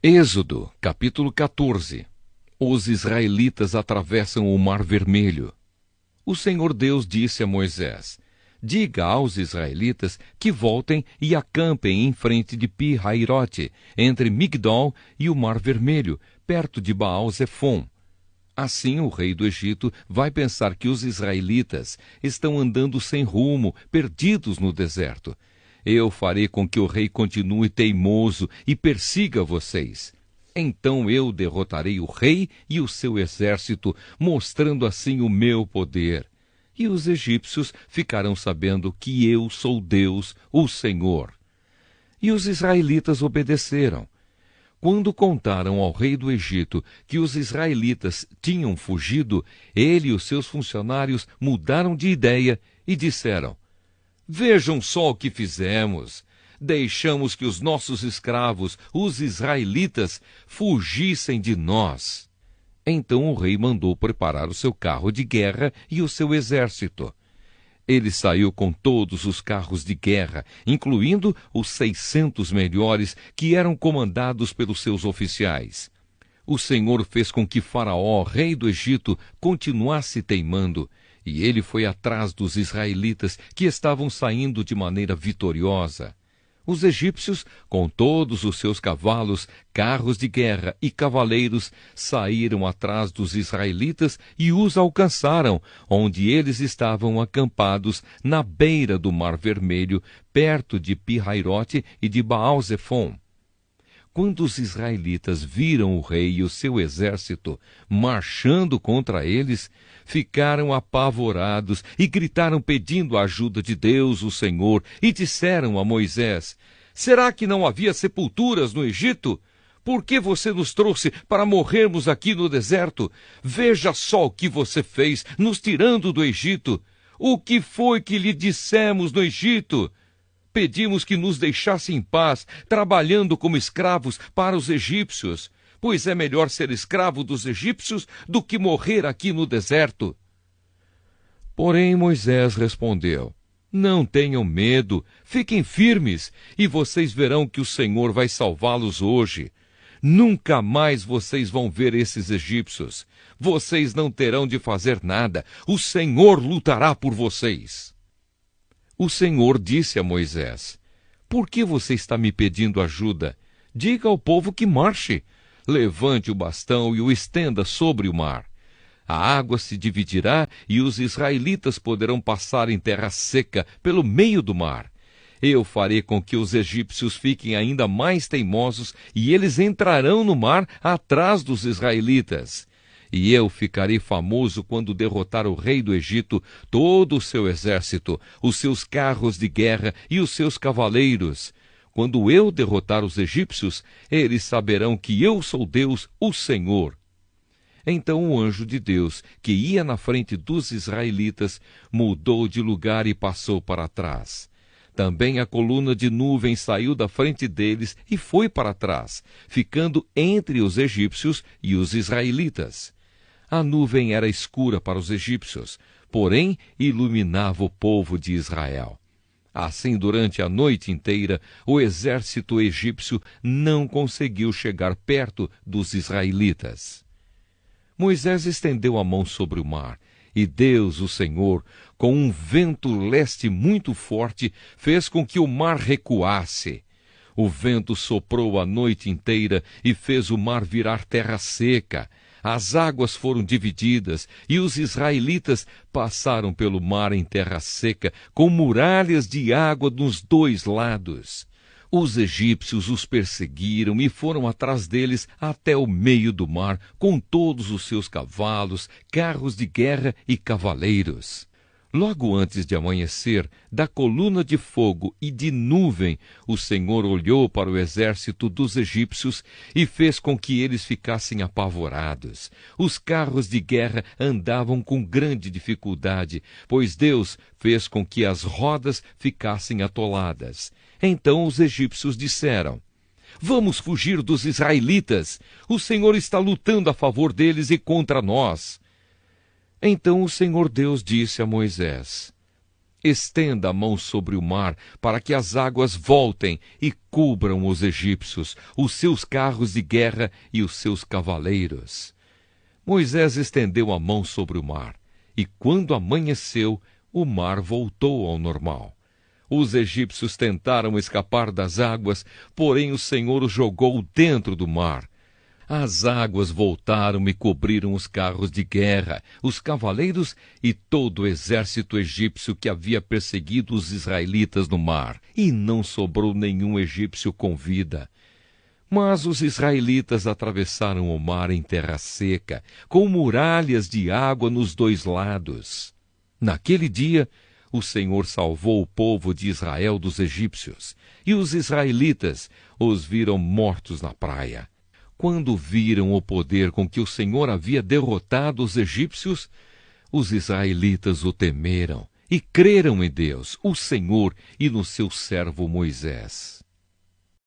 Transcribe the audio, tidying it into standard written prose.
Êxodo, capítulo 14. Os israelitas atravessam o Mar Vermelho. O Senhor Deus disse a Moisés: diga aos israelitas que voltem e acampem em frente de Pi-Hairote, entre Migdol e o Mar Vermelho, perto de Baal-Zefon. Assim o rei do Egito vai pensar que os israelitas estão andando sem rumo, perdidos no deserto. Eu farei com que o rei continue teimoso e persiga vocês. Então eu derrotarei o rei e o seu exército, mostrando assim o meu poder. E os egípcios ficarão sabendo que eu sou Deus, o Senhor. E os israelitas obedeceram. Quando contaram ao rei do Egito que os israelitas tinham fugido, ele e os seus funcionários mudaram de ideia e disseram: vejam só o que fizemos. Deixamos que os nossos escravos, os israelitas, fugissem de nós. Então o rei mandou preparar o seu carro de guerra e o seu exército. Ele saiu com todos os carros de guerra, incluindo os 600 melhores, que eram comandados pelos seus oficiais. O Senhor fez com que Faraó, rei do Egito, continuasse teimando, e ele foi atrás dos israelitas que estavam saindo de maneira vitoriosa. Os egípcios, com todos os seus cavalos, carros de guerra e cavaleiros, saíram atrás dos israelitas e os alcançaram, onde eles estavam acampados na beira do Mar Vermelho, perto de Pi-Hairote e de Baal-Zefon. Quando os israelitas viram o rei e o seu exército marchando contra eles, ficaram apavorados e gritaram pedindo a ajuda de Deus, o Senhor, e disseram a Moisés: será que não havia sepulturas no Egito? Por que você nos trouxe para morrermos aqui no deserto? Veja só o que você fez, nos tirando do Egito. O que foi que lhe dissemos no Egito? Pedimos que nos deixasse em paz, trabalhando como escravos para os egípcios, pois é melhor ser escravo dos egípcios do que morrer aqui no deserto. Porém Moisés respondeu: não tenham medo, fiquem firmes, e vocês verão que o Senhor vai salvá-los hoje. Nunca mais vocês vão ver esses egípcios. Vocês não terão de fazer nada, o Senhor lutará por vocês. O Senhor disse a Moisés: por que você está me pedindo ajuda? Diga ao povo que marche. Levante o bastão e o estenda sobre o mar. A água se dividirá e os israelitas poderão passar em terra seca pelo meio do mar. Eu farei com que os egípcios fiquem ainda mais teimosos e eles entrarão no mar atrás dos israelitas. E eu ficarei famoso quando derrotar o rei do Egito, todo o seu exército, os seus carros de guerra e os seus cavaleiros. Quando eu derrotar os egípcios, eles saberão que eu sou Deus, o Senhor. Então o anjo de Deus, que ia na frente dos israelitas, mudou de lugar e passou para trás. Também a coluna de nuvem saiu da frente deles e foi para trás, ficando entre os egípcios e os israelitas. A nuvem era escura para os egípcios, porém iluminava o povo de Israel. Assim, durante a noite inteira, o exército egípcio não conseguiu chegar perto dos israelitas. Moisés estendeu a mão sobre o mar, e Deus, o Senhor, com um vento leste muito forte, fez com que o mar recuasse. O vento soprou a noite inteira e fez o mar virar terra seca. As águas foram divididas e os israelitas passaram pelo mar em terra seca, com muralhas de água nos dois lados. Os egípcios os perseguiram e foram atrás deles até o meio do mar, com todos os seus cavalos, carros de guerra e cavaleiros. Logo antes de amanhecer, da coluna de fogo e de nuvem, o Senhor olhou para o exército dos egípcios e fez com que eles ficassem apavorados. Os carros de guerra andavam com grande dificuldade, pois Deus fez com que as rodas ficassem atoladas. Então os egípcios disseram: vamos fugir dos israelitas. O Senhor está lutando a favor deles e contra nós. Então o Senhor Deus disse a Moisés: Estenda a mão sobre o mar, para que as águas voltem e cubram os egípcios, os seus carros de guerra e os seus cavaleiros. Moisés estendeu a mão sobre o mar, e quando amanheceu, o mar voltou ao normal. Os egípcios tentaram escapar das águas, porém o Senhor os jogou dentro do mar. As águas voltaram e cobriram os carros de guerra, os cavaleiros e todo o exército egípcio que havia perseguido os israelitas no mar, e não sobrou nenhum egípcio com vida. Mas os israelitas atravessaram o mar em terra seca, com muralhas de água nos dois lados. Naquele dia, o Senhor salvou o povo de Israel dos egípcios, e os israelitas os viram mortos na praia. Quando viram o poder com que o Senhor havia derrotado os egípcios, os israelitas o temeram e creram em Deus, o Senhor, e no seu servo Moisés.